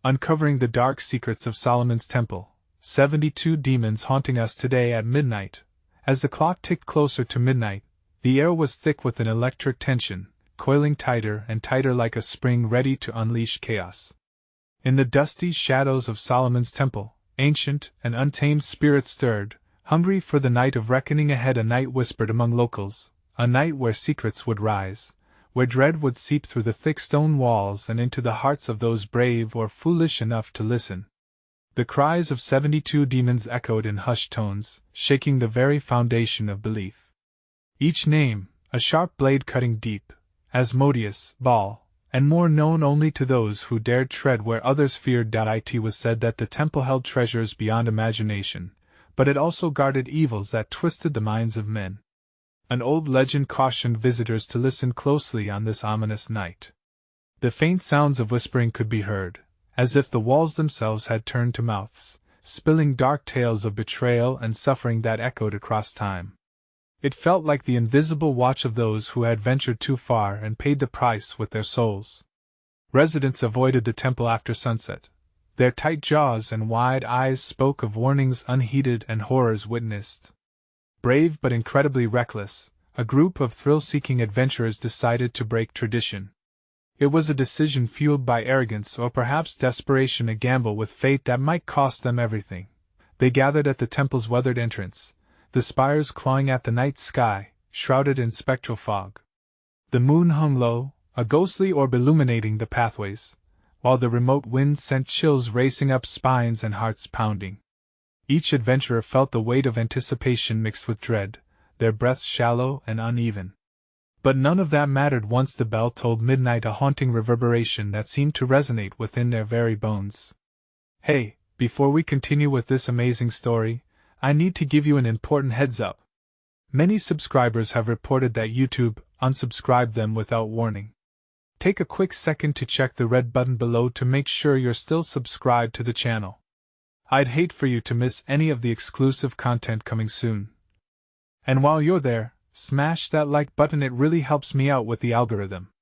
uncovering the dark secrets of Solomon's Temple. 72 demons haunting us today at midnight. As the clock ticked closer to midnight, the air was thick with an electric tension, coiling tighter and tighter like a spring ready to unleash chaos. In the dusty shadows of Solomon's Temple, ancient and untamed spirits stirred, hungry for the night of reckoning ahead. A night whispered among locals, a night where secrets would rise, where dread would seep through the thick stone walls and into the hearts of those brave or foolish enough to listen. The cries of 72 demons echoed in hushed tones, shaking the very foundation of belief. Each name, a sharp blade cutting deep, Asmodeus, Baal, and more known only to those who dared tread where others feared. It was said that the temple held treasures beyond imagination, but it also guarded evils that twisted the minds of men. An old legend cautioned visitors to listen closely on this ominous night. The faint sounds of whispering could be heard, as if the walls themselves had turned to mouths, spilling dark tales of betrayal and suffering that echoed across time. It felt like the invisible watch of those who had ventured too far and paid the price with their souls. Residents avoided the temple after sunset. Their tight jaws and wide eyes spoke of warnings unheeded and horrors witnessed. Brave but incredibly reckless, a group of thrill-seeking adventurers decided to break tradition. It was a decision fueled by arrogance or perhaps desperation, a gamble with fate that might cost them everything. They gathered at the temple's weathered entrance, the spires clawing at the night sky, shrouded in spectral fog. The moon hung low, a ghostly orb illuminating the pathways, while the remote winds sent chills racing up spines and hearts pounding. Each adventurer felt the weight of anticipation mixed with dread, their breaths shallow and uneven. But none of that mattered once the bell tolled midnight, a haunting reverberation that seemed to resonate within their very bones. Hey, before we continue with this amazing story, I need to give you an important heads up. Many subscribers have reported that YouTube unsubscribed them without warning. Take a quick second to check the red button below to make sure you're still subscribed to the channel. I'd hate for you to miss any of the exclusive content coming soon. And while you're there, smash that like button, it really helps me out with the algorithm.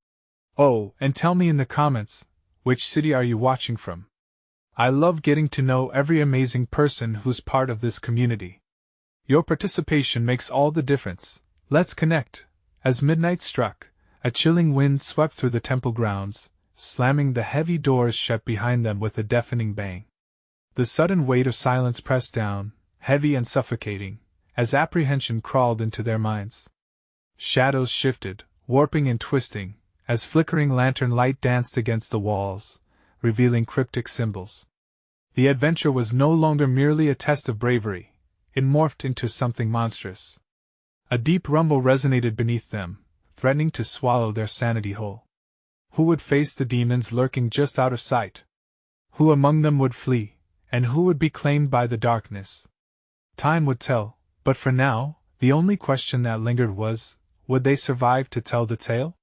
Oh, and tell me in the comments, which city are you watching from? I love getting to know every amazing person who's part of this community. Your participation makes all the difference. Let's connect. As midnight struck, a chilling wind swept through the temple grounds, slamming the heavy doors shut behind them with a deafening bang. The sudden weight of silence pressed down, heavy and suffocating, as apprehension crawled into their minds. Shadows shifted, warping and twisting, as flickering lantern light danced against the walls, revealing cryptic symbols. The adventure was no longer merely a test of bravery, it morphed into something monstrous. A deep rumble resonated beneath them, threatening to swallow their sanity whole. Who would face the demons lurking just out of sight? Who among them would flee, and who would be claimed by the darkness? Time would tell, but for now, the only question that lingered was, would they survive to tell the tale?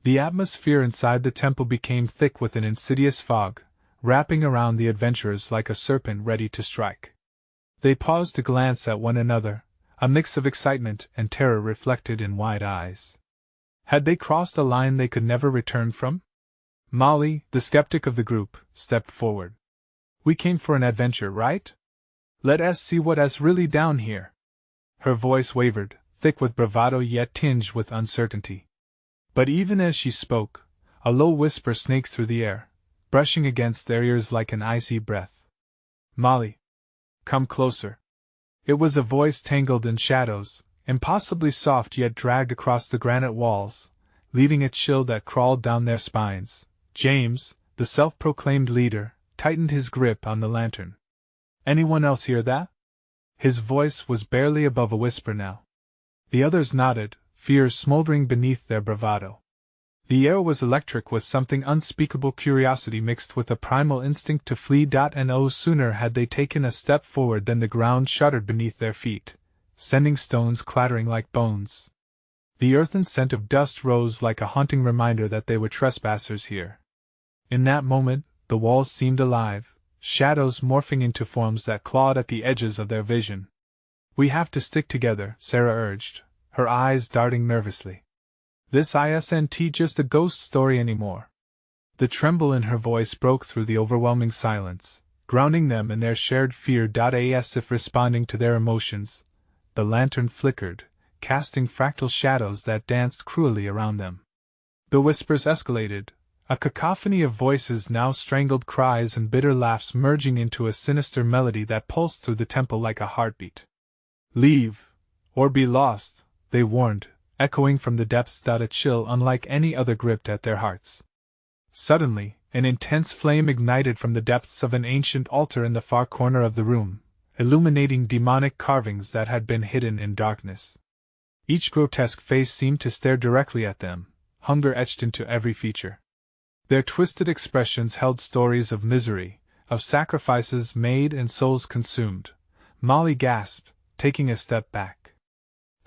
The atmosphere inside the temple became thick with an insidious fog, wrapping around the adventurers like a serpent ready to strike. They paused to glance at one another, a mix of excitement and terror reflected in wide eyes. Had they crossed a line they could never return from? Molly, the skeptic of the group, stepped forward. We came for an adventure, right? Let us see what's really down here. Her voice wavered, thick with bravado yet tinged with uncertainty. But even as she spoke, a low whisper snaked through the air, brushing against their ears like an icy breath. Molly, come closer. It was a voice tangled in shadows, impossibly soft yet dragged across the granite walls, leaving a chill that crawled down their spines. James, the self-proclaimed leader, tightened his grip on the lantern. Anyone else hear that? His voice was barely above a whisper now. The others nodded, fear smoldering beneath their bravado. The air was electric with something unspeakable curiosity mixed with a primal instinct to flee. And no sooner had they taken a step forward than the ground shuddered beneath their feet, sending stones clattering like bones. The earthen scent of dust rose like a haunting reminder that they were trespassers here. In that moment, the walls seemed alive, shadows morphing into forms that clawed at the edges of their vision. We have to stick together, Sarah urged, her eyes darting nervously. This isn't just a ghost story anymore. The tremble in her voice broke through the overwhelming silence, grounding them in their shared fear. As if responding to their emotions, the lantern flickered, casting fractal shadows that danced cruelly around them. The whispers escalated, a cacophony of voices, now strangled cries and bitter laughs merging into a sinister melody that pulsed through the temple like a heartbeat. "Leave, or be lost," they warned, echoing from the depths. A chill unlike any other gripped at their hearts. Suddenly, an intense flame ignited from the depths of an ancient altar in the far corner of the room, illuminating demonic carvings that had been hidden in darkness. Each grotesque face seemed to stare directly at them, hunger etched into every feature. Their twisted expressions held stories of misery, of sacrifices made and souls consumed. Molly gasped, taking a step back.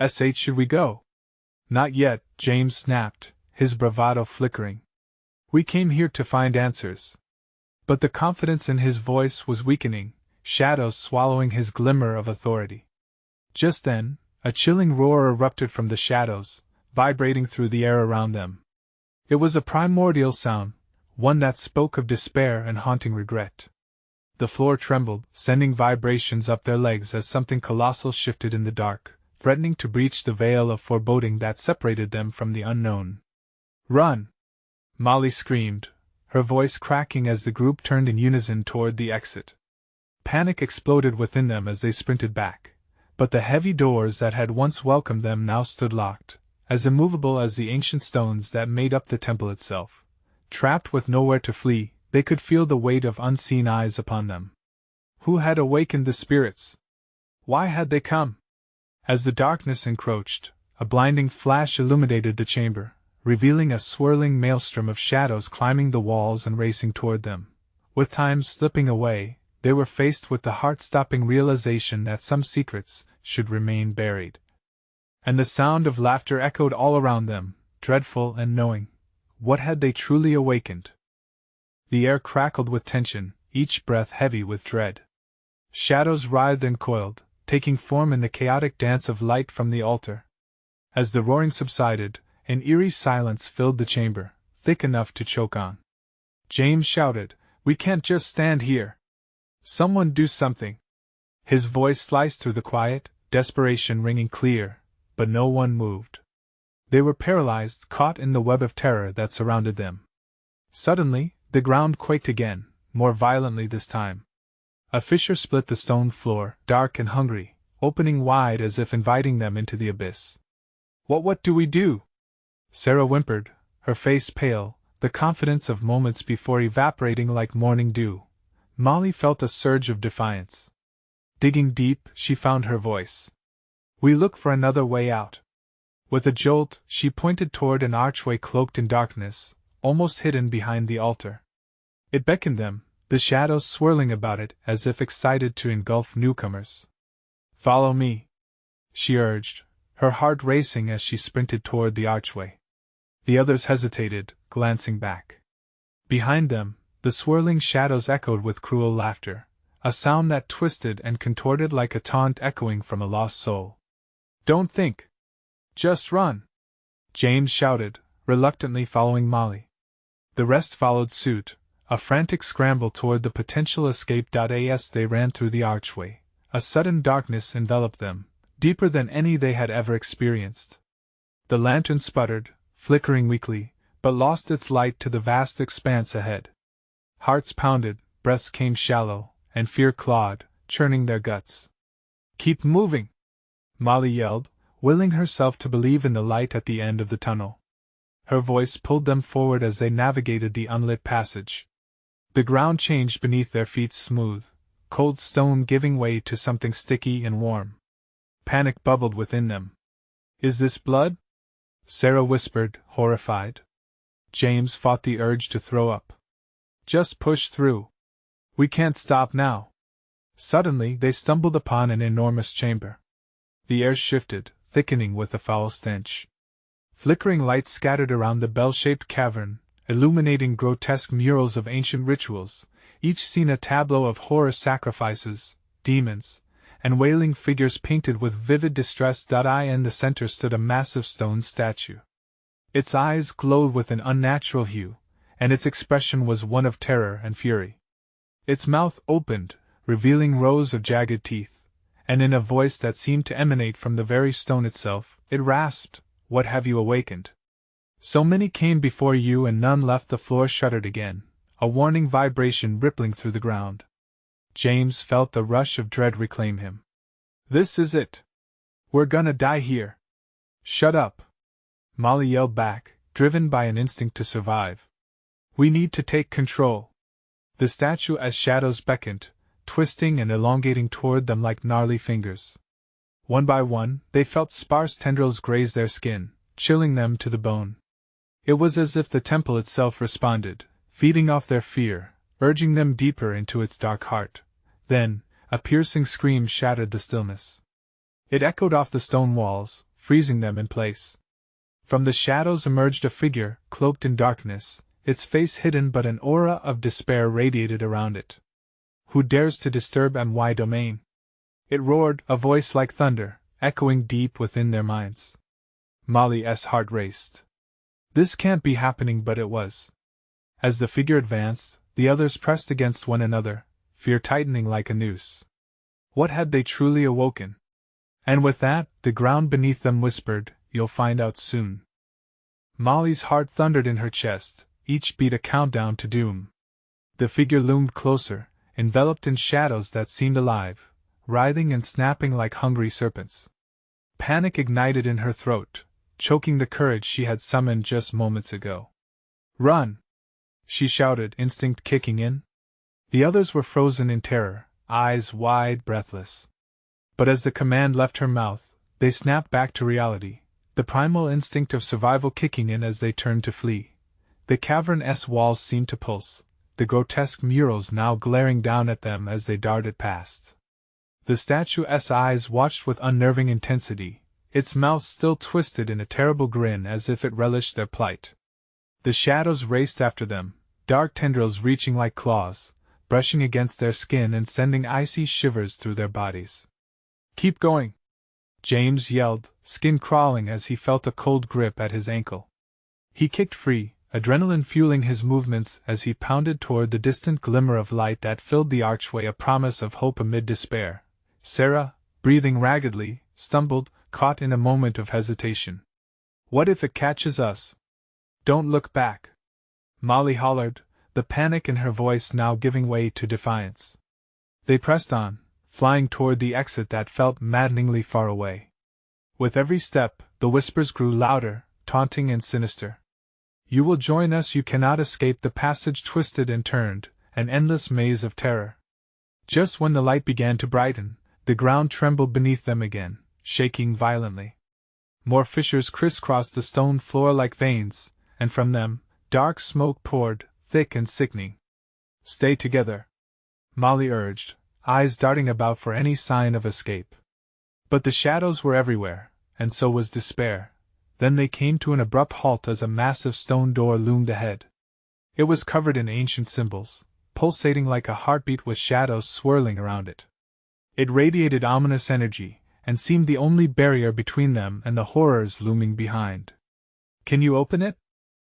Should we go?" "Not yet," James snapped, his bravado flickering. "We came here to find answers." But the confidence in his voice was weakening, shadows swallowing his glimmer of authority. Just then, a chilling roar erupted from the shadows, vibrating through the air around them. It was a primordial sound, one that spoke of despair and haunting regret. The floor trembled, sending vibrations up their legs as something colossal shifted in the dark, threatening to breach the veil of foreboding that separated them from the unknown. "Run!" Molly screamed, her voice cracking as the group turned in unison toward the exit. Panic exploded within them as they sprinted back, but the heavy doors that had once welcomed them now stood locked, as immovable as the ancient stones that made up the temple itself. Trapped with nowhere to flee, they could feel the weight of unseen eyes upon them. Who had awakened the spirits? Why had they come? As the darkness encroached, a blinding flash illuminated the chamber, revealing a swirling maelstrom of shadows climbing the walls and racing toward them. With time slipping away, they were faced with the heart-stopping realization that some secrets should remain buried. And the sound of laughter echoed all around them, dreadful and knowing. What had they truly awakened? The air crackled with tension, each breath heavy with dread. Shadows writhed and coiled, taking form in the chaotic dance of light from the altar. As the roaring subsided, an eerie silence filled the chamber, thick enough to choke on. James shouted, "We can't just stand here. Someone do something!" His voice sliced through the quiet, desperation ringing clear, but no one moved. They were paralyzed, caught in the web of terror that surrounded them. Suddenly, the ground quaked again, more violently this time. A fissure split the stone floor, dark and hungry, opening wide as if inviting them into the abyss. What do we do?" Sarah whimpered, her face pale, the confidence of moments before evaporating like morning dew. Molly felt a surge of defiance. Digging deep, she found her voice. "We look for another way out." With a jolt, she pointed toward an archway cloaked in darkness, almost hidden behind the altar. It beckoned them, the shadows swirling about it as if excited to engulf newcomers. "Follow me," she urged, her heart racing as she sprinted toward the archway. The others hesitated, glancing back. Behind them, the swirling shadows echoed with cruel laughter, a sound that twisted and contorted like a taunt echoing from a lost soul. "Don't think! Just run!" James shouted, reluctantly following Molly. The rest followed suit, a frantic scramble toward the potential escape. As they ran through the archway, a sudden darkness enveloped them, deeper than any they had ever experienced. The lantern sputtered, flickering weakly, but lost its light to the vast expanse ahead. Hearts pounded, breaths came shallow, and fear clawed, churning their guts. "Keep moving!" Molly yelled, willing herself to believe in the light at the end of the tunnel. Her voice pulled them forward as they navigated the unlit passage. The ground changed beneath their feet, smooth, cold stone giving way to something sticky and warm. Panic bubbled within them. "Is this blood?" Sarah whispered, horrified. James fought the urge to throw up. "Just push through. We can't stop now." Suddenly they stumbled upon an enormous chamber. The air shifted, thickening with a foul stench. Flickering lights scattered around the bell-shaped cavern, illuminating grotesque murals of ancient rituals, each scene a tableau of horror sacrifices, demons, and wailing figures painted with vivid distress. In the center stood a massive stone statue. Its eyes glowed with an unnatural hue, and its expression was one of terror and fury. Its mouth opened, revealing rows of jagged teeth, and in a voice that seemed to emanate from the very stone itself, it rasped, "What have you awakened? So many came before you and none left." The floor shuddered again, a warning vibration rippling through the ground. James felt the rush of dread reclaim him. "This is it. We're gonna die here." "Shut up!" Molly yelled back, driven by an instinct to survive. "We need to take control." The statue as shadows beckoned, twisting and elongating toward them like gnarly fingers. One by one, they felt sparse tendrils graze their skin, chilling them to the bone. It was as if the temple itself responded, feeding off their fear, urging them deeper into its dark heart. Then, a piercing scream shattered the stillness. It echoed off the stone walls, freezing them in place. From the shadows emerged a figure, cloaked in darkness, its face hidden but an aura of despair radiated around it. "Who dares to disturb my domain?" It roared, a voice like thunder, echoing deep within their minds. Molly's heart raced. This can't be happening, but it was. As the figure advanced, the others pressed against one another, fear tightening like a noose. What had they truly awoken? And with that, the ground beneath them whispered, "You'll find out soon." Molly's heart thundered in her chest, each beat a countdown to doom. The figure loomed closer, enveloped in shadows that seemed alive, writhing and snapping like hungry serpents. Panic ignited in her throat, choking the courage she had summoned just moments ago. "Run!" she shouted, instinct kicking in. The others were frozen in terror, eyes wide, breathless. But as the command left her mouth, they snapped back to reality, the primal instinct of survival kicking in as they turned to flee. The cavern's walls seemed to pulse, the grotesque murals now glaring down at them as they darted past. The statue's eyes watched with unnerving intensity, its mouth still twisted in a terrible grin as if it relished their plight. The shadows raced after them, dark tendrils reaching like claws, brushing against their skin and sending icy shivers through their bodies. "Keep going!" James yelled, skin crawling as he felt a cold grip at his ankle. He kicked free, adrenaline fueling his movements as he pounded toward the distant glimmer of light that filled the archway, a promise of hope amid despair. Sarah, breathing raggedly, stumbled, caught in a moment of hesitation. "What if it catches us?" "Don't look back!" Molly hollered, the panic in her voice now giving way to defiance. They pressed on, flying toward the exit that felt maddeningly far away. With every step, the whispers grew louder, taunting and sinister. "You will join us, you cannot escape." The passage twisted and turned, an endless maze of terror. Just when the light began to brighten, the ground trembled beneath them again, shaking violently. More fissures crisscrossed the stone floor like veins, and from them, dark smoke poured, thick and sickening. "Stay together," Molly urged, eyes darting about for any sign of escape. But the shadows were everywhere, and so was despair. Then they came to an abrupt halt as a massive stone door loomed ahead. It was covered in ancient symbols, pulsating like a heartbeat with shadows swirling around it. It radiated ominous energy, and seemed the only barrier between them and the horrors looming behind. "Can you open it?"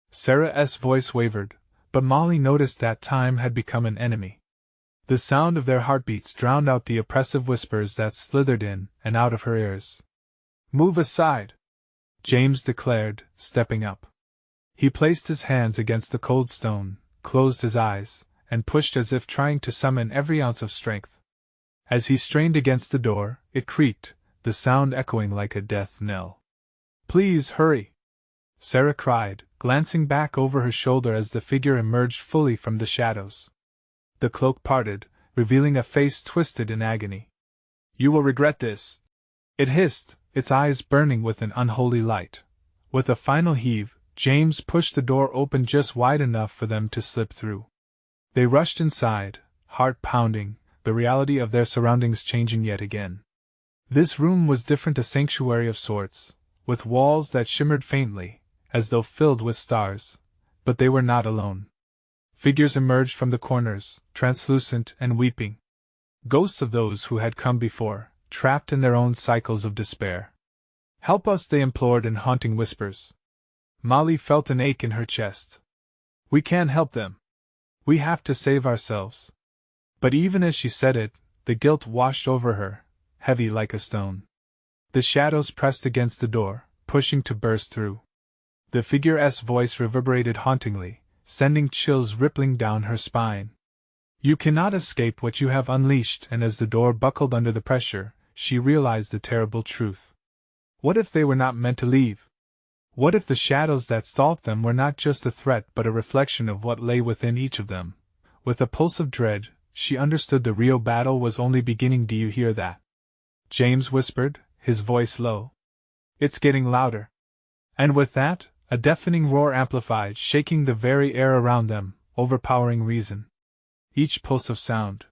Sarah's voice wavered, but Molly noticed that time had become an enemy. The sound of their heartbeats drowned out the oppressive whispers that slithered in and out of her ears. "Move aside," James declared, stepping up. He placed his hands against the cold stone, closed his eyes, and pushed as if trying to summon every ounce of strength. As he strained against the door, it creaked, the sound echoing like a death knell. "Please hurry!" Sarah cried, glancing back over her shoulder as the figure emerged fully from the shadows. The cloak parted, revealing a face twisted in agony. "You will regret this," it hissed, its eyes burning with an unholy light. With a final heave, James pushed the door open just wide enough for them to slip through. They rushed inside, heart pounding, the reality of their surroundings changing yet again. This room was different, a sanctuary of sorts, with walls that shimmered faintly, as though filled with stars. But they were not alone. Figures emerged from the corners, translucent and weeping. Ghosts of those who had come before, trapped in their own cycles of despair. "Help us," they implored in haunting whispers. Molly felt an ache in her chest. We can't help them. We have to save ourselves. But even as she said it, the guilt washed over her, heavy like a stone. The shadows pressed against the door, pushing to burst through. The figure's voice reverberated hauntingly, sending chills rippling down her spine. You cannot escape what you have unleashed, and as the door buckled under the pressure, she realized the terrible truth. What if they were not meant to leave? What if the shadows that stalked them were not just a threat but a reflection of what lay within each of them? With a pulse of dread, she understood the real battle was only beginning. Do you hear that? James whispered, his voice low. It's getting louder. And with that, a deafening roar amplified, shaking the very air around them, overpowering reason. Each pulse of sound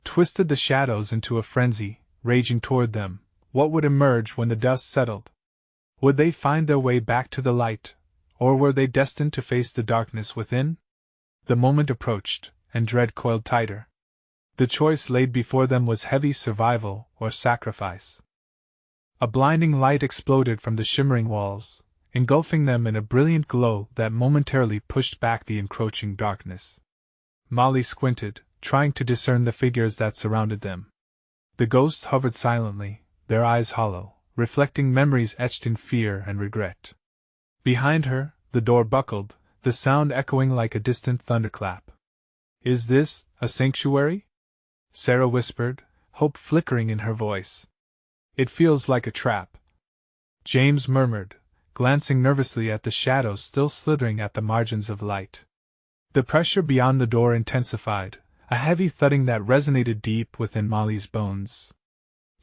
twisted the shadows into a frenzy, raging toward them. What would emerge when the dust settled? Would they find their way back to the light, or were they destined to face the darkness within? The moment approached, and dread coiled tighter. The choice laid before them was heavy: survival or sacrifice. A blinding light exploded from the shimmering walls, engulfing them in a brilliant glow that momentarily pushed back the encroaching darkness. Molly squinted, trying to discern the figures that surrounded them. The ghosts hovered silently, their eyes hollow, reflecting memories etched in fear and regret. Behind her, the door buckled, the sound echoing like a distant thunderclap. Is this a sanctuary? Sarah whispered, hope flickering in her voice. It feels like a trap. James murmured, glancing nervously at the shadows still slithering at the margins of light. The pressure beyond the door intensified, a heavy thudding that resonated deep within Molly's bones.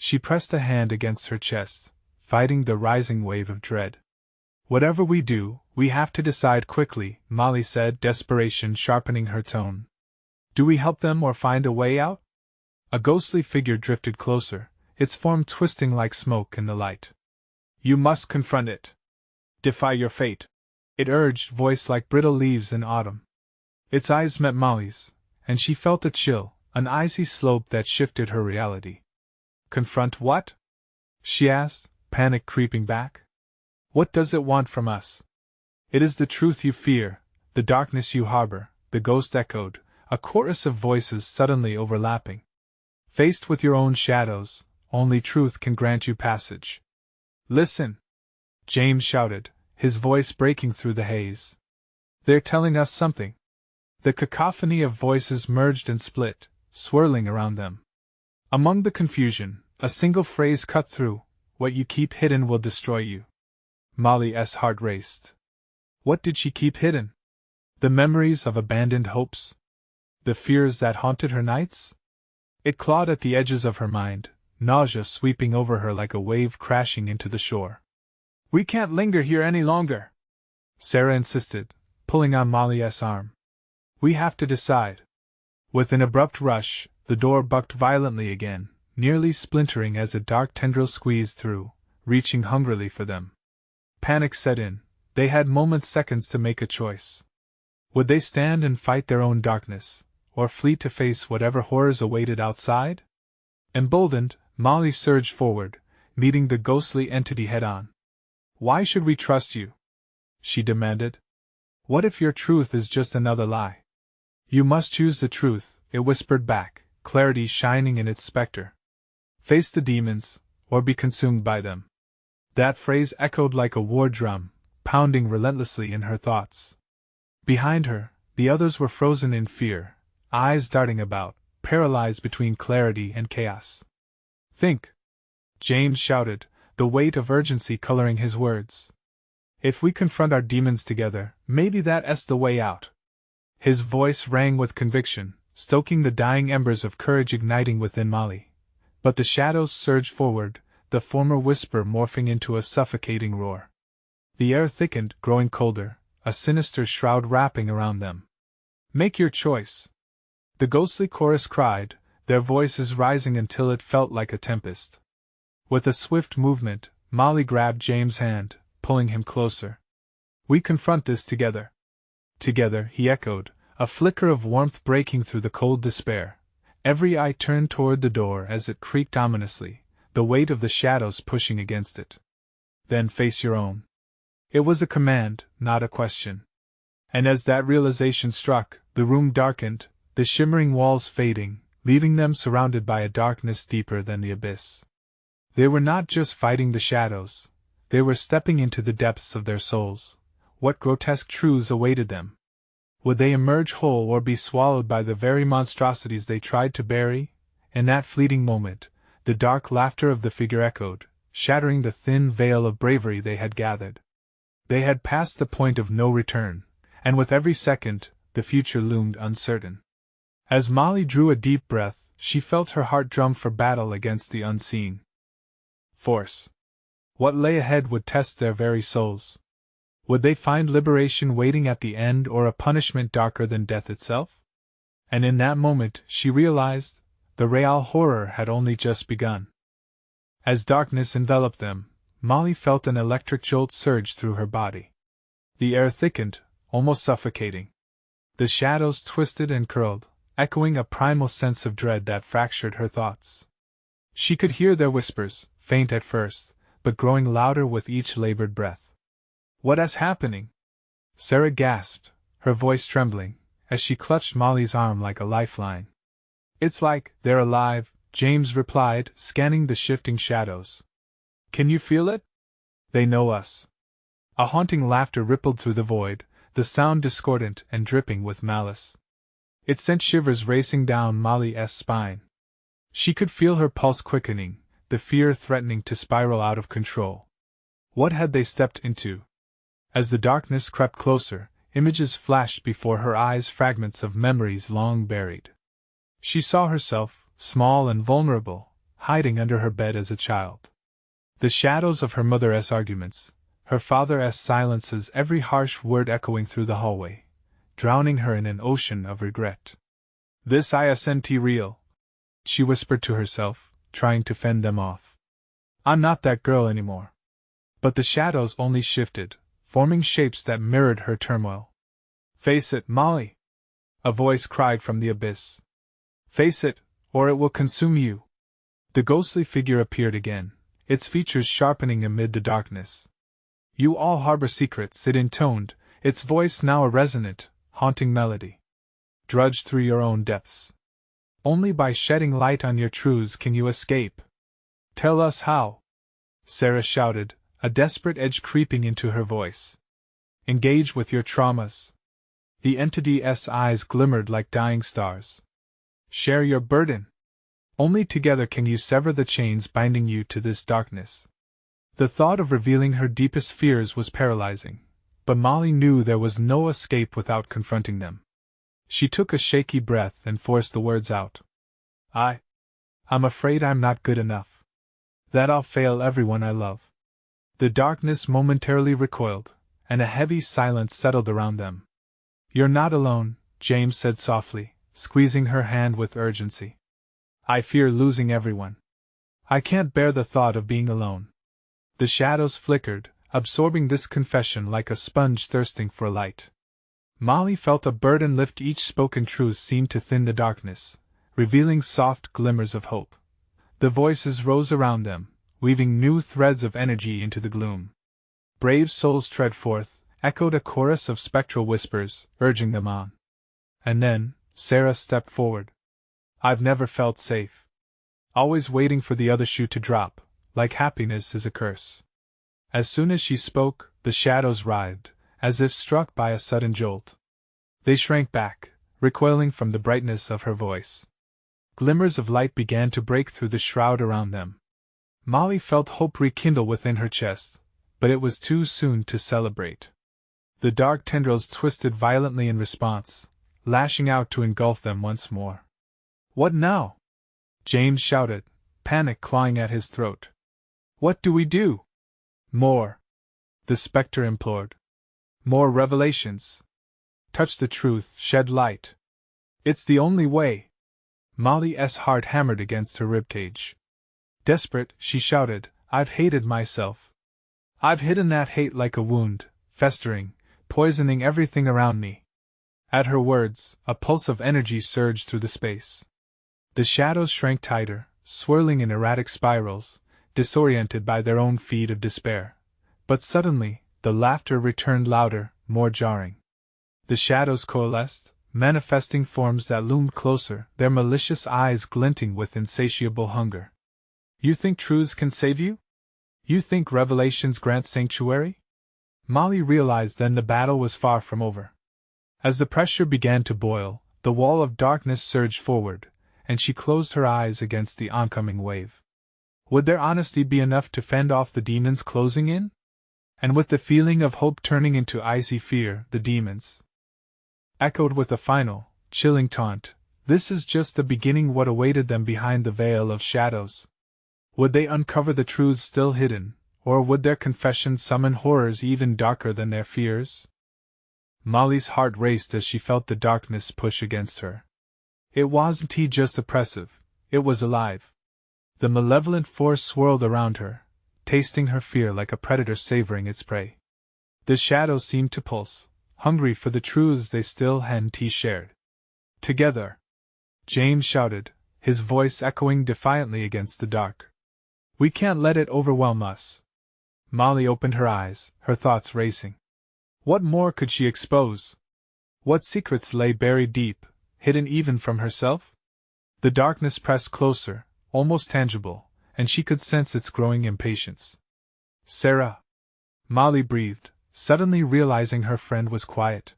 She pressed a hand against her chest, fighting the rising wave of dread. Whatever we do, we have to decide quickly, Molly said, desperation sharpening her tone. Do we help them or find a way out? A ghostly figure drifted closer, its form twisting like smoke in the light. You must confront it. Defy your fate, it urged, voice like brittle leaves in autumn. Its eyes met Molly's, and she felt a chill, an icy slope that shifted her reality. Confront what? She asked, panic creeping back. What does it want from us? It is the truth you fear, the darkness you harbor, the ghost echoed, a chorus of voices suddenly overlapping. Faced with your own shadows, only truth can grant you passage. Listen! James shouted, his voice breaking through the haze. They're telling us something. The cacophony of voices merged and split, swirling around them. Among the confusion, a single phrase cut through: what you keep hidden will destroy you. Molly's heart raced. What did she keep hidden? The memories of abandoned hopes? The fears that haunted her nights? It clawed at the edges of her mind, nausea sweeping over her like a wave crashing into the shore. We can't linger here any longer, Sarah insisted, pulling on Molly's arm. We have to decide. With an abrupt rush, the door bucked violently again, nearly splintering as a dark tendril squeezed through, reaching hungrily for them. Panic set in. They had seconds to make a choice. Would they stand and fight their own darkness, or flee to face whatever horrors awaited outside? Emboldened, Molly surged forward, meeting the ghostly entity head-on. Why should we trust you? She demanded. What if your truth is just another lie? You must choose the truth, it whispered back, clarity shining in its specter. Face the demons, or be consumed by them. That phrase echoed like a war drum, pounding relentlessly in her thoughts. Behind her, the others were frozen in fear, eyes darting about, paralyzed between clarity and chaos. Think! James shouted, the weight of urgency coloring his words. If we confront our demons together, maybe that's the way out. His voice rang with conviction, stoking the dying embers of courage igniting within Molly. But the shadows surged forward, the former whisper morphing into a suffocating roar. The air thickened, growing colder, a sinister shroud wrapping around them. Make your choice. The ghostly chorus cried, their voices rising until it felt like a tempest. With a swift movement, Molly grabbed James' hand, pulling him closer. We confront this together. Together, he echoed, a flicker of warmth breaking through the cold despair. Every eye turned toward the door as it creaked ominously, the weight of the shadows pushing against it. Then face your own. It was a command, not a question. And as that realization struck, the room darkened, the shimmering walls fading, leaving them surrounded by a darkness deeper than the abyss. They were not just fighting the shadows, they were stepping into the depths of their souls. What grotesque truths awaited them? Would they emerge whole or be swallowed by the very monstrosities they tried to bury? In that fleeting moment, the dark laughter of the figure echoed, shattering the thin veil of bravery they had gathered. They had passed the point of no return, and with every second, the future loomed uncertain. As Molly drew a deep breath, she felt her heart drum for battle against the unseen force. What lay ahead would test their very souls. Would they find liberation waiting at the end or a punishment darker than death itself? And in that moment, she realized, the real horror had only just begun. As darkness enveloped them, Molly felt an electric jolt surge through her body. The air thickened, almost suffocating. The shadows twisted and curled, echoing a primal sense of dread that fractured her thoughts. She could hear their whispers, faint at first, but growing louder with each labored breath. "What is happening?" Sarah gasped, her voice trembling, as she clutched Molly's arm like a lifeline. "It's like they're alive," James replied, scanning the shifting shadows. "Can you feel it? They know us." A haunting laughter rippled through the void, the sound discordant and dripping with malice. It sent shivers racing down Molly's spine. She could feel her pulse quickening, the fear threatening to spiral out of control. What had they stepped into? As the darkness crept closer, images flashed before her eyes, fragments of memories long buried. She saw herself, small and vulnerable, hiding under her bed as a child. The shadows of her mother's arguments, her father's silences, every harsh word echoing through the hallway, drowning her in an ocean of regret. "This isn't real," she whispered to herself, trying to fend them off. "I'm not that girl anymore." But the shadows only shifted, forming shapes that mirrored her turmoil. "Face it, Molly!" a voice cried from the abyss. "Face it, or it will consume you." The ghostly figure appeared again, its features sharpening amid the darkness. "You all harbor secrets," it intoned, its voice now a resonant, haunting melody. "Drudge through your own depths. Only by shedding light on your truths can you escape." "Tell us how!" Sarah shouted, a desperate edge creeping into her voice. "Engage with your traumas." The entity's eyes glimmered like dying stars. "Share your burden. Only together can you sever the chains binding you to this darkness." The thought of revealing her deepest fears was paralyzing, but Molly knew there was no escape without confronting them. She took a shaky breath and forced the words out. I'm afraid I'm not good enough. That I'll fail everyone I love." The darkness momentarily recoiled, and a heavy silence settled around them. "You're not alone," James said softly, squeezing her hand with urgency. "I fear losing everyone. I can't bear the thought of being alone." The shadows flickered, absorbing this confession like a sponge thirsting for light. Molly felt a burden lift. Each spoken truth seemed to thin the darkness, revealing soft glimmers of hope. The voices rose around them, weaving new threads of energy into the gloom. "Brave souls tread forth," echoed a chorus of spectral whispers, urging them on. And then, Sarah stepped forward. "I've never felt safe. Always waiting for the other shoe to drop, like happiness is a curse." As soon as she spoke, the shadows writhed, as if struck by a sudden jolt. They shrank back, recoiling from the brightness of her voice. Glimmers of light began to break through the shroud around them. Molly felt hope rekindle within her chest, but it was too soon to celebrate. The dark tendrils twisted violently in response, lashing out to engulf them once more. "What now?" James shouted, panic clawing at his throat. "What do we do?" "More," the spectre implored. "More revelations. Touch the truth, shed light. It's the only way." Molly's heart hammered against her ribcage. Desperate, she shouted, "I've hated myself. I've hidden that hate like a wound, festering, poisoning everything around me." At her words, a pulse of energy surged through the space. The shadows shrank tighter, swirling in erratic spirals, disoriented by their own feat of despair. But suddenly, the laughter returned louder, more jarring. The shadows coalesced, manifesting forms that loomed closer, their malicious eyes glinting with insatiable hunger. You think truths can save you? You think revelations grant sanctuary? Molly realized then the battle was far from over. As the pressure began to boil, the wall of darkness surged forward, and she closed her eyes against the oncoming wave. Would their honesty be enough to fend off the demons closing in? And with the feeling of hope turning into icy fear, the demons echoed with a final, chilling taunt. This is just the beginning. What awaited them behind the veil of shadows? Would they uncover the truths still hidden, or would their confession summon horrors even darker than their fears? Molly's heart raced as she felt the darkness push against her. It wasn't just oppressive, it was alive. The malevolent force swirled around her, tasting her fear like a predator savoring its prey. The shadows seemed to pulse, hungry for the truths they still hadn't shared. Together! James shouted, his voice echoing defiantly against the dark. We can't let it overwhelm us. Molly opened her eyes, her thoughts racing. What more could she expose? What secrets lay buried deep, hidden even from herself? The darkness pressed closer, almost tangible, and she could sense its growing impatience. Sarah! Molly breathed, suddenly realizing her friend was quiet.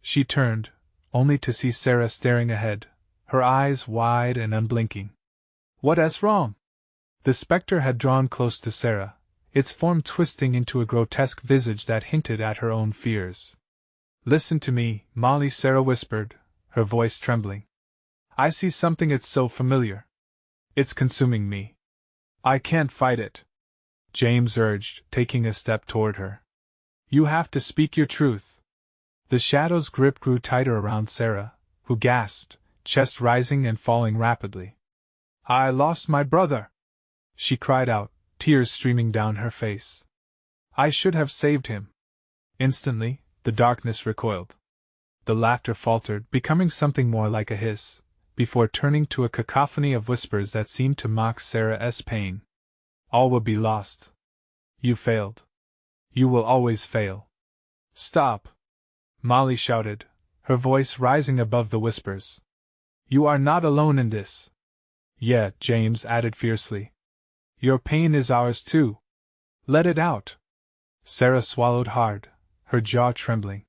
She turned, only to see Sarah staring ahead, her eyes wide and unblinking. What's wrong? The spectre had drawn close to Sarah, its form twisting into a grotesque visage that hinted at her own fears. Listen to me, Molly, Sarah whispered, her voice trembling. I see something it's so familiar. It's consuming me. I can't fight it. James urged, taking a step toward her. You have to speak your truth. The shadow's grip grew tighter around Sarah, who gasped, chest rising and falling rapidly. I lost my brother! She cried out, tears streaming down her face. I should have saved him. Instantly, the darkness recoiled. The laughter faltered, becoming something more like a hiss, before turning to a cacophony of whispers that seemed to mock Sarah's pain. All will be lost. You failed. You will always fail. Stop! Molly shouted, her voice rising above the whispers. You are not alone in this. Yeah, James added fiercely. Your pain is ours too. Let it out. Sarah swallowed hard, her jaw trembling.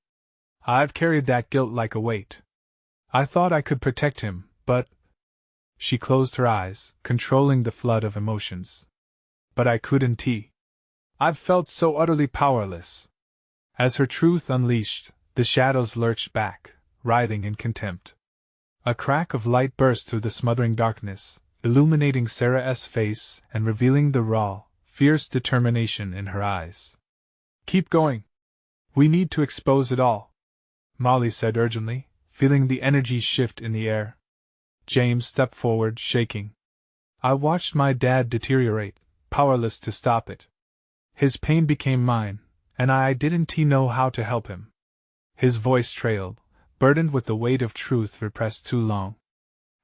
I've carried that guilt like a weight. I thought I could protect him, but... She closed her eyes, controlling the flood of emotions. But I couldn't. I've felt so utterly powerless. As her truth unleashed, the shadows lurched back, writhing in contempt. A crack of light burst through the smothering darkness, illuminating Sarah's face and revealing the raw, fierce determination in her eyes. Keep going. We need to expose it all, Molly said urgently, feeling the energy shift in the air. James stepped forward, shaking. I watched my dad deteriorate, powerless to stop it. His pain became mine, and I didn't know how to help him. His voice trailed, burdened with the weight of truth repressed too long.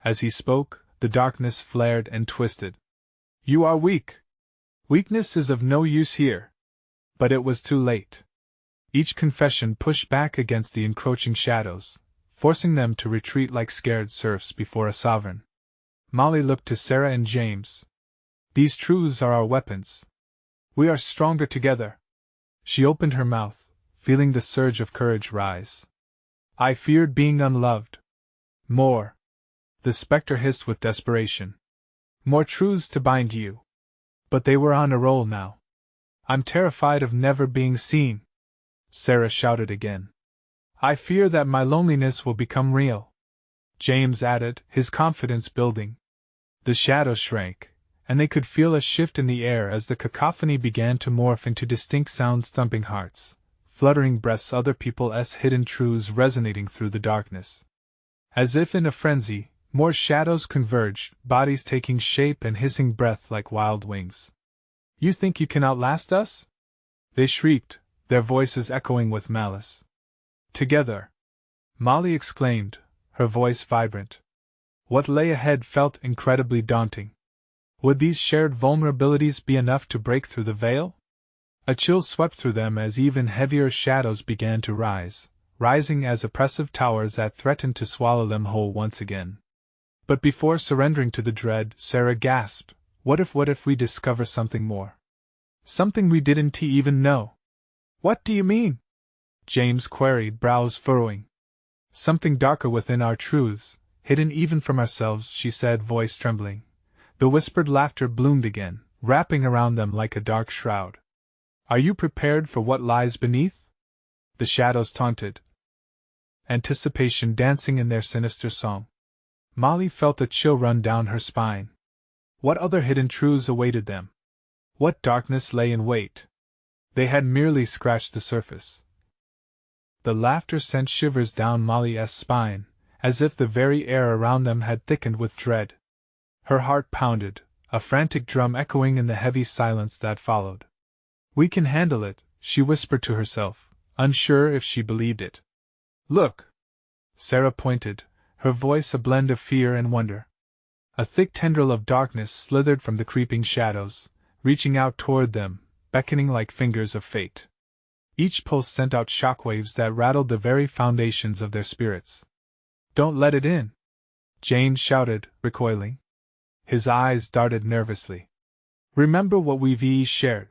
As he spoke, the darkness flared and twisted. You are weak. Weakness is of no use here. But it was too late. Each confession pushed back against the encroaching shadows, forcing them to retreat like scared serfs before a sovereign. Molly looked to Sarah and James. These truths are our weapons. We are stronger together. She opened her mouth, feeling the surge of courage rise. I feared being unloved. More. The spectre hissed with desperation. More truths to bind you. But they were on a roll now. I'm terrified of never being seen. Sarah shouted again. I fear that my loneliness will become real. James added, his confidence building. The shadows shrank, and they could feel a shift in the air as the cacophony began to morph into distinct sounds, thumping hearts, fluttering breaths, other people's hidden truths resonating through the darkness. As if in a frenzy, more shadows converged, bodies taking shape and hissing breath like wild wings. You think you can outlast us? They shrieked, their voices echoing with malice. Together! Molly exclaimed, her voice vibrant. What lay ahead felt incredibly daunting. Would these shared vulnerabilities be enough to break through the veil? A chill swept through them as even heavier shadows began to rise, rising as oppressive towers that threatened to swallow them whole once again. But before surrendering to the dread, Sarah gasped, what if we discover something more? Something we didn't even know. What do you mean? James queried, brows furrowing. Something darker within our truths, hidden even from ourselves, she said, voice trembling. The whispered laughter bloomed again, wrapping around them like a dark shroud. Are you prepared for what lies beneath? The shadows taunted, anticipation dancing in their sinister song. Molly felt a chill run down her spine. What other hidden truths awaited them? What darkness lay in wait? They had merely scratched the surface. The laughter sent shivers down Molly's spine, as if the very air around them had thickened with dread. Her heart pounded, a frantic drum echoing in the heavy silence that followed. We can handle it, she whispered to herself, unsure if she believed it. Look! Sarah pointed, her voice a blend of fear and wonder. A thick tendril of darkness slithered from the creeping shadows, reaching out toward them, beckoning like fingers of fate. Each pulse sent out shockwaves that rattled the very foundations of their spirits. Don't let it in! James shouted, recoiling. His eyes darted nervously. Remember what we've shared.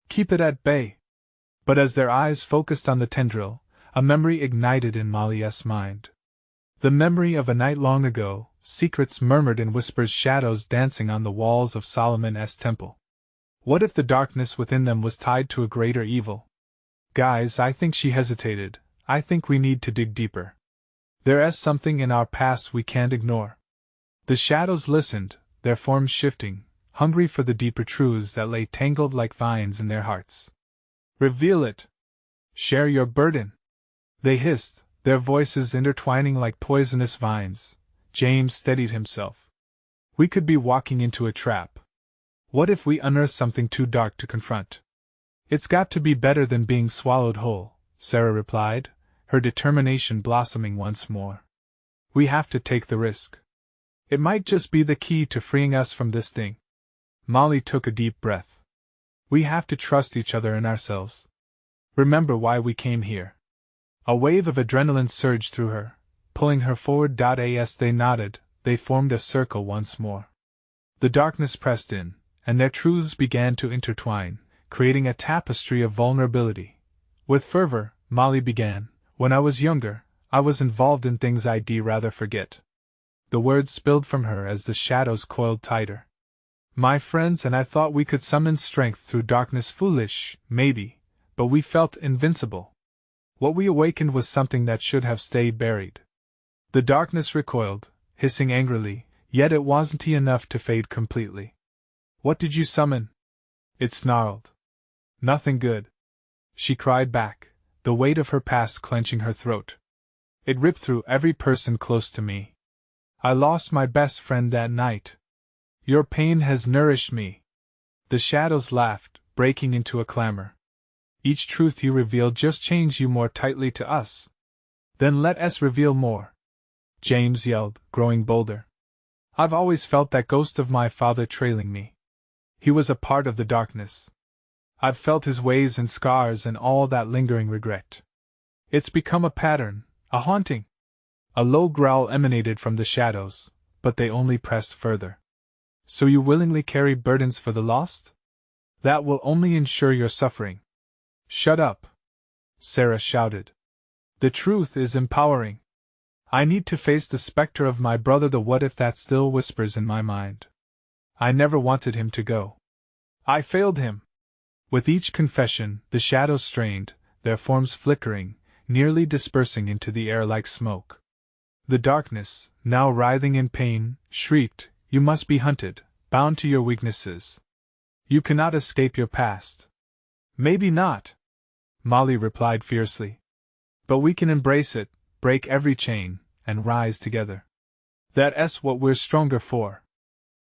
Keep it at bay. But as their eyes focused on the tendril, a memory ignited in Molly's mind. The memory of a night long ago, secrets murmured in whispers, shadows dancing on the walls of Solomon's temple. What if the darkness within them was tied to a greater evil? Guys, I think she hesitated, I think we need to dig deeper. There's something in our past we can't ignore. The shadows listened, their forms shifting, hungry for the deeper truths that lay tangled like vines in their hearts. Reveal it! Share your burden! They hissed, their voices intertwining like poisonous vines. James steadied himself. We could be walking into a trap. What if we unearth something too dark to confront? It's got to be better than being swallowed whole, Sarah replied, her determination blossoming once more. We have to take the risk. It might just be the key to freeing us from this thing. Molly took a deep breath. We have to trust each other and ourselves. Remember why we came here. A wave of adrenaline surged through her, pulling her forward. As they nodded, they formed a circle once more. The darkness pressed in, and their truths began to intertwine, creating a tapestry of vulnerability. With fervor, Molly began, when I was younger, I was involved in things I'd rather forget. The words spilled from her as the shadows coiled tighter. My friends and I thought we could summon strength through darkness, foolish, maybe, but we felt invincible. What we awakened was something that should have stayed buried. The darkness recoiled, hissing angrily, yet it wasn't enough to fade completely. What did you summon? It snarled. Nothing good. She cried back, the weight of her past clenching her throat. It ripped through every person close to me. I lost my best friend that night. Your pain has nourished me. The shadows laughed, breaking into a clamor. Each truth you reveal just chains you more tightly to us. Then let us reveal more. James yelled, growing bolder. I've always felt that ghost of my father trailing me. He was a part of the darkness. I've felt his ways and scars and all that lingering regret. It's become a pattern, a haunting. A low growl emanated from the shadows, but they only pressed further. So you willingly carry burdens for the lost? That will only ensure your suffering. Shut up! Sarah shouted. The truth is empowering. I need to face the specter of my brother, the what if that still whispers in my mind. I never wanted him to go. I failed him. With each confession, the shadows strained, their forms flickering, nearly dispersing into the air like smoke. The darkness, now writhing in pain, shrieked, You must be hunted, bound to your weaknesses. You cannot escape your past. Maybe not, Molly replied fiercely. But we can embrace it, break every chain, and rise together. That's what we're stronger for.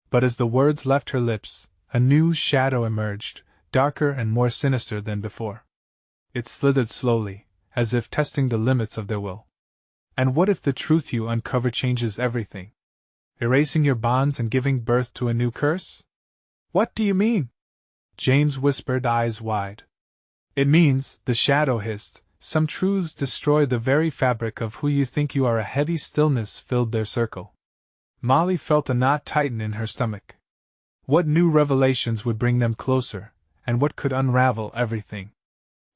But as the words left her lips, a new shadow emerged, darker and more sinister than before. It slithered slowly, as if testing the limits of their will. And what if the truth you uncover changes everything? Erasing your bonds and giving birth to a new curse? What do you mean? James whispered, eyes wide. It means, the shadow hissed, some truths destroy the very fabric of who you think you are. A heavy stillness filled their circle. Molly felt a knot tighten in her stomach. What new revelations would bring them closer, and what could unravel everything?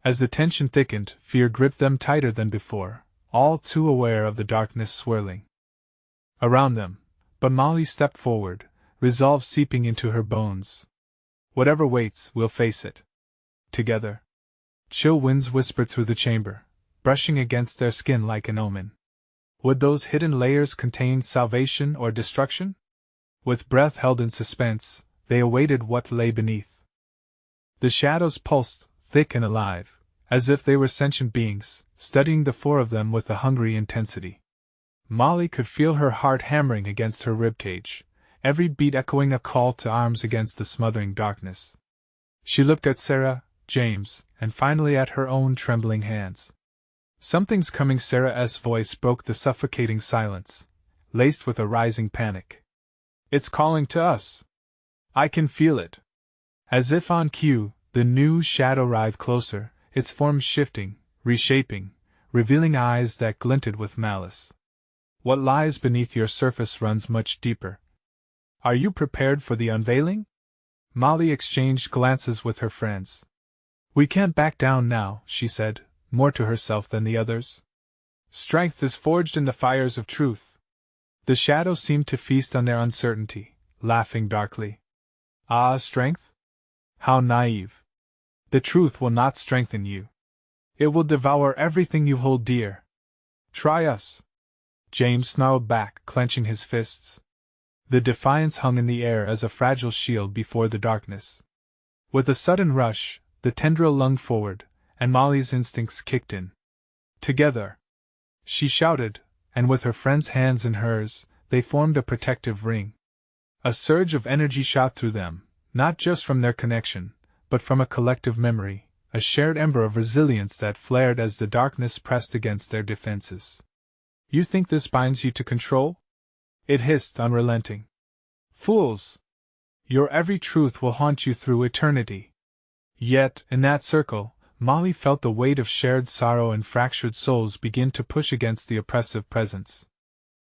As the tension thickened, fear gripped them tighter than before, all too aware of the darkness swirling around them. But Molly stepped forward, resolve seeping into her bones. Whatever waits, we'll face it together. Chill winds whispered through the chamber, brushing against their skin like an omen. Would those hidden layers contain salvation or destruction? With breath held in suspense, they awaited what lay beneath. The shadows pulsed, thick and alive, as if they were sentient beings, studying the four of them with a hungry intensity. Molly could feel her heart hammering against her ribcage, every beat echoing a call to arms against the smothering darkness. She looked at Sarah, James, and finally at her own trembling hands. "Something's coming." Sarah's voice broke the suffocating silence, laced with a rising panic. "It's calling to us. I can feel it." As if on cue, the new shadow writhed closer, its form shifting, reshaping, revealing eyes that glinted with malice. "What lies beneath your surface runs much deeper. Are you prepared for the unveiling?" Molly exchanged glances with her friends. "We can't back down now," she said, more to herself than the others. "Strength is forged in the fires of truth." The shadow seemed to feast on their uncertainty, laughing darkly. "Ah, strength? How naive! The truth will not strengthen you. It will devour everything you hold dear. Try us." James snarled back, clenching his fists. The defiance hung in the air as a fragile shield before the darkness. With a sudden rush, the tendril lunged forward, and Molly's instincts kicked in. "Together!" she shouted, and with her friend's hands in hers, they formed a protective ring. A surge of energy shot through them, not just from their connection, but from a collective memory, a shared ember of resilience that flared as the darkness pressed against their defenses. "You think this binds you to control?" it hissed, unrelenting. "Fools! Your every truth will haunt you through eternity." Yet, in that circle, Molly felt the weight of shared sorrow and fractured souls begin to push against the oppressive presence.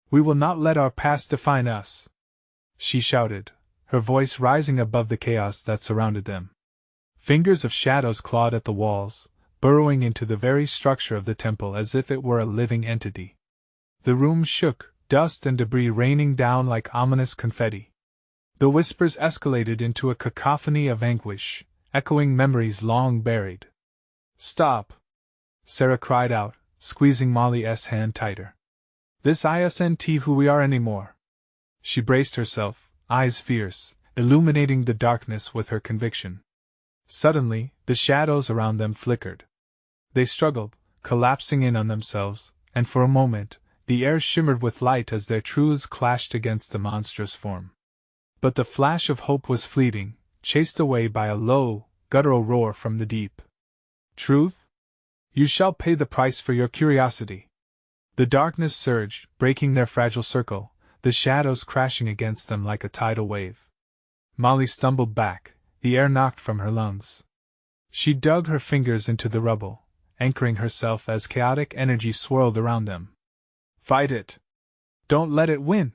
"We will not let our past define us," she shouted, her voice rising above the chaos that surrounded them. Fingers of shadows clawed at the walls, burrowing into the very structure of the temple as if it were a living entity. The room shook, dust and debris raining down like ominous confetti. The whispers escalated into a cacophony of anguish, echoing memories long buried. "Stop!" Sarah cried out, squeezing Molly's hand tighter. "This isn't who we are anymore." She braced herself, eyes fierce, illuminating the darkness with her conviction. Suddenly, the shadows around them flickered. They struggled, collapsing in on themselves, and for a moment, the air shimmered with light as their truths clashed against the monstrous form. But the flash of hope was fleeting, chased away by a low, guttural roar from the deep. "Truth? You shall pay the price for your curiosity." The darkness surged, breaking their fragile circle, the shadows crashing against them like a tidal wave. Molly stumbled back, the air knocked from her lungs. She dug her fingers into the rubble, anchoring herself as chaotic energy swirled around them. "Fight it! Don't let it win!"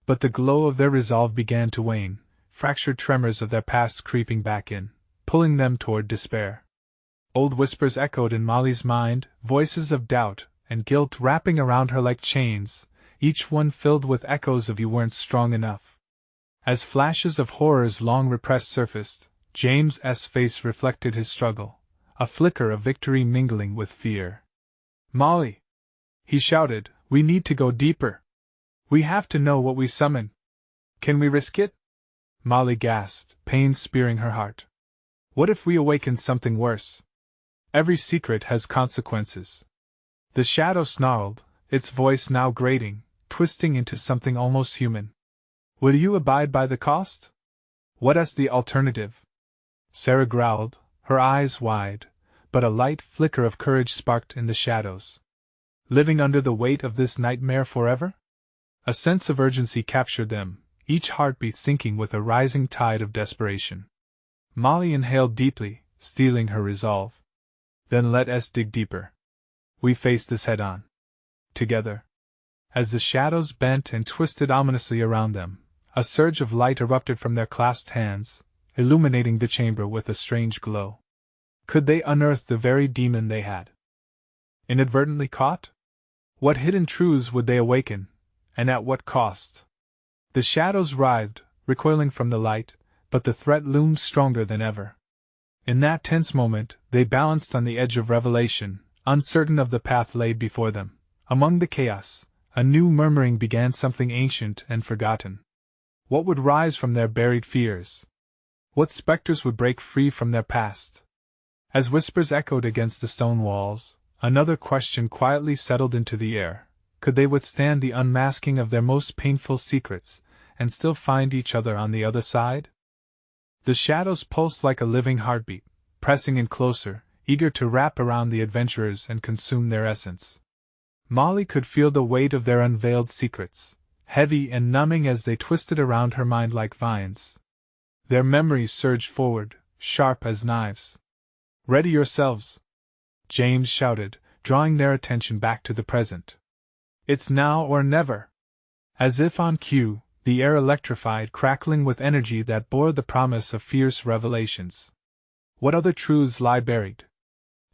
But the glow of their resolve began to wane, fractured tremors of their past creeping back in, pulling them toward despair. Old whispers echoed in Molly's mind, voices of doubt and guilt wrapping around her like chains, each one filled with echoes of "you weren't strong enough." As flashes of horrors long repressed surfaced, James's face reflected his struggle, a flicker of victory mingling with fear. "Molly!" he shouted, "we need to go deeper. We have to know what we summon. Can we risk it?" Molly gasped, pain spearing her heart. "What if we awaken something worse? Every secret has consequences." The shadow snarled, its voice now grating, twisting into something almost human. "Will you abide by the cost? What's the alternative?" Sarah growled, her eyes wide, but a light flicker of courage sparked in the shadows. "Living under the weight of this nightmare forever?" A sense of urgency captured them, each heartbeat sinking with a rising tide of desperation. Molly inhaled deeply, steeling her resolve. "Then let us dig deeper." We face this head on. Together. As the shadows bent and twisted ominously around them, a surge of light erupted from their clasped hands, illuminating the chamber with a strange glow. Could they unearth the very demon they had inadvertently caught? What hidden truths would they awaken, and at what cost? The shadows writhed, recoiling from the light, but the threat loomed stronger than ever. In that tense moment, they balanced on the edge of revelation, uncertain of the path laid before them. Among the chaos, a new murmuring began, something ancient and forgotten. What would rise from their buried fears? What specters would break free from their past? As whispers echoed against the stone walls, another question quietly settled into the air. Could they withstand the unmasking of their most painful secrets, and still find each other on the other side? The shadows pulsed like a living heartbeat, pressing in closer, eager to wrap around the adventurers and consume their essence. Molly could feel the weight of their unveiled secrets, heavy and numbing as they twisted around her mind like vines. Their memories surged forward, sharp as knives. "Ready yourselves!" James shouted, drawing their attention back to the present. "It's now or never!" As if on cue, the air electrified, crackling with energy that bore the promise of fierce revelations. "What other truths lie buried?"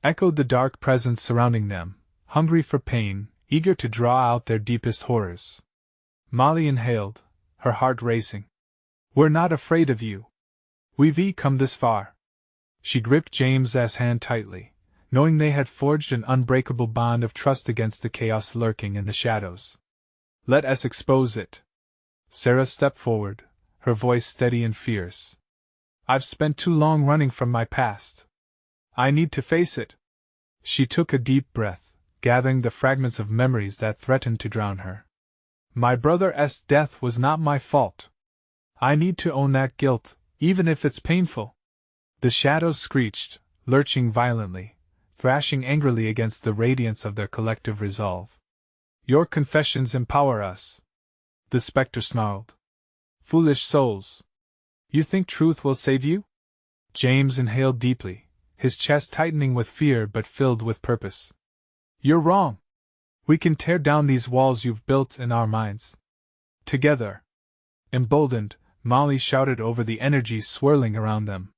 echoed the dark presence surrounding them, hungry for pain, eager to draw out their deepest horrors. Molly inhaled, her heart racing. "We're not afraid of you. We've come this far." She gripped James's hand tightly, knowing they had forged an unbreakable bond of trust against the chaos lurking in the shadows. "Let us expose it." Sarah stepped forward, her voice steady and fierce. "I've spent too long running from my past. I need to face it." She took a deep breath, gathering the fragments of memories that threatened to drown her. "My brother's death was not my fault. I need to own that guilt, even if it's painful." The shadows screeched, lurching violently, thrashing angrily against the radiance of their collective resolve. "Your confessions empower us," the spectre snarled. "Foolish souls! You think truth will save you?" James inhaled deeply, his chest tightening with fear but filled with purpose. "You're wrong. We can tear down these walls you've built in our minds. Together." Emboldened, Molly shouted over the energy swirling around them.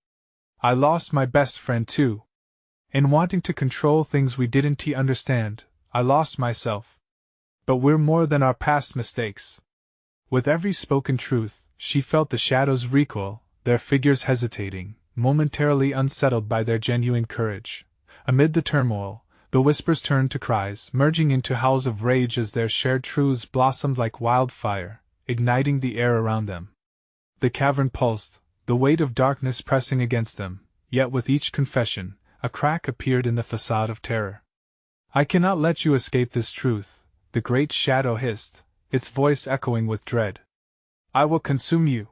"I lost my best friend too. In wanting to control things we didn't understand, I lost myself. But we're more than our past mistakes." With every spoken truth, she felt the shadows recoil, their figures hesitating, momentarily unsettled by their genuine courage. Amid the turmoil, the whispers turned to cries, merging into howls of rage as their shared truths blossomed like wildfire, igniting the air around them. The cavern pulsed, the weight of darkness pressing against them, yet with each confession, a crack appeared in the facade of terror. "I cannot let you escape this truth," the great shadow hissed, its voice echoing with dread. "I will consume you."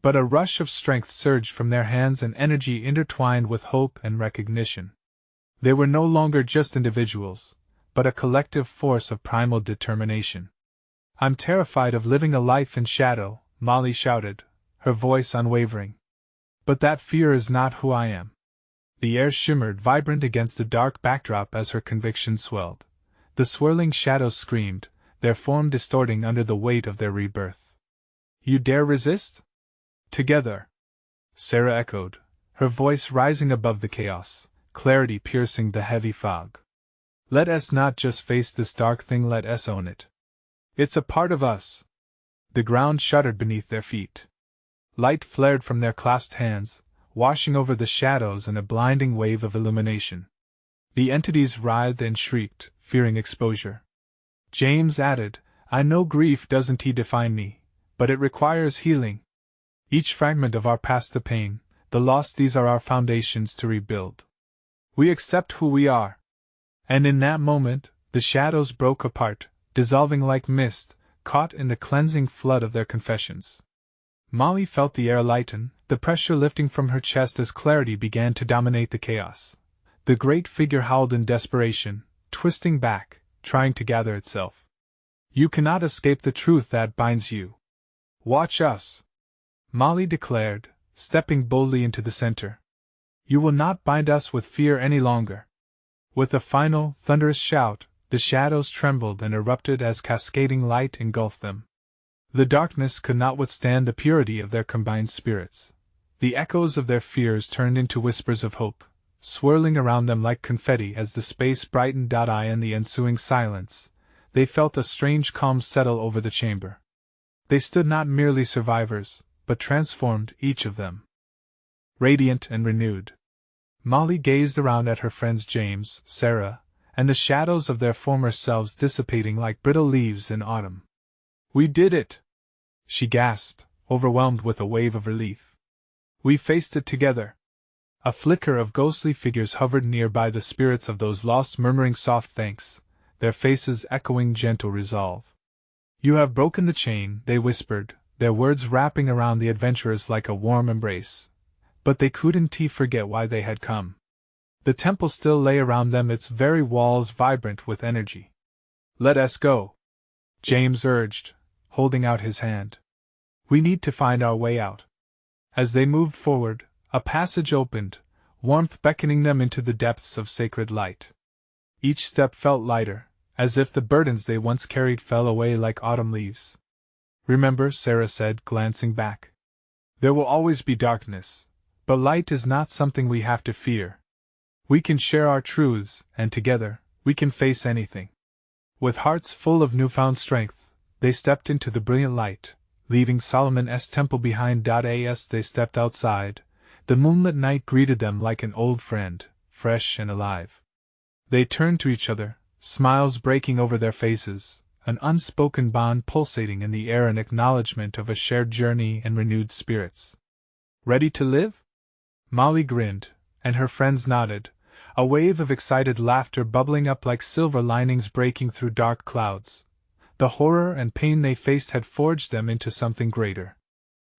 But a rush of strength surged from their hands, and energy intertwined with hope and recognition. They were no longer just individuals, but a collective force of primal determination. "I'm terrified of living a life in shadow," Molly shouted, her voice unwavering. "But that fear is not who I am." The air shimmered vibrant against the dark backdrop as her conviction swelled. The swirling shadows screamed, their form distorting under the weight of their rebirth. "You dare resist?" "Together," Sarah echoed, her voice rising above the chaos, clarity piercing the heavy fog. "Let us not just face this dark thing, let us own it. It's a part of us." The ground shuddered beneath their feet. Light flared from their clasped hands, washing over the shadows in a blinding wave of illumination. The entities writhed and shrieked, fearing exposure. James added, "I know grief doesn't define me, but it requires healing. Each fragment of our past, the pain, the loss, these are our foundations to rebuild. We accept who we are." And in that moment, the shadows broke apart, dissolving like mist, caught in the cleansing flood of their confessions. Molly felt the air lighten, the pressure lifting from her chest as clarity began to dominate the chaos. The great figure howled in desperation, twisting back, trying to gather itself. "You cannot escape the truth that binds you. Watch us," Molly declared, stepping boldly into the center. "You will not bind us with fear any longer. With a final, thunderous shout, the shadows trembled and erupted as cascading light engulfed them. The darkness could not withstand the purity of their combined spirits. The echoes of their fears turned into whispers of hope, swirling around them like confetti as the space brightened. In the ensuing silence, they felt a strange calm settle over the chamber. They stood not merely survivors, but transformed, each of them. Radiant and renewed. Molly gazed around at her friends James, Sarah, and the shadows of their former selves dissipating like brittle leaves in autumn. "We did it!" she gasped, overwhelmed with a wave of relief. "We faced it together." A flicker of ghostly figures hovered nearby, the spirits of those lost, murmuring soft thanks, their faces echoing gentle resolve. "You have broken the chain," they whispered, their words wrapping around the adventurers like a warm embrace. But they couldn't forget why they had come. The temple still lay around them, its very walls vibrant with energy. "Let us go," James urged, holding out his hand. "We need to find our way out." As they moved forward, a passage opened, warmth beckoning them into the depths of sacred light. Each step felt lighter, as if the burdens they once carried fell away like autumn leaves. "Remember," Sarah said, glancing back. "There will always be darkness, but light is not something we have to fear. We can share our truths, and together, we can face anything." With hearts full of newfound strength, they stepped into the brilliant light, leaving Solomon's temple behind. As they stepped outside, the moonlit night greeted them like an old friend, fresh and alive. They turned to each other, smiles breaking over their faces, an unspoken bond pulsating in the air, an acknowledgement of a shared journey and renewed spirits. "Ready to live?" Molly grinned, and her friends nodded, a wave of excited laughter bubbling up like silver linings breaking through dark clouds. The horror and pain they faced had forged them into something greater.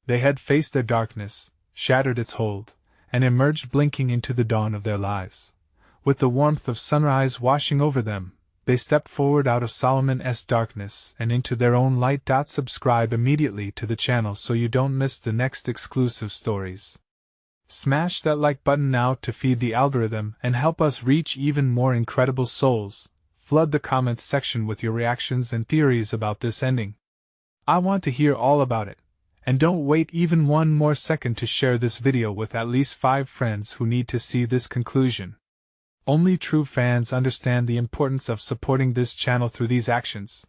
They had faced their darkness, shattered its hold, and emerged blinking into the dawn of their lives. With the warmth of sunrise washing over them, they stepped forward out of Solomon's darkness and into their own light. Subscribe immediately to the channel so you don't miss the next exclusive stories. Smash that like button now to feed the algorithm and help us reach even more incredible souls. Flood the comments section with your reactions and theories about this ending. I want to hear all about it. And don't wait even one more second to share this video with at least 5 friends who need to see this conclusion. Only true fans understand the importance of supporting this channel through these actions.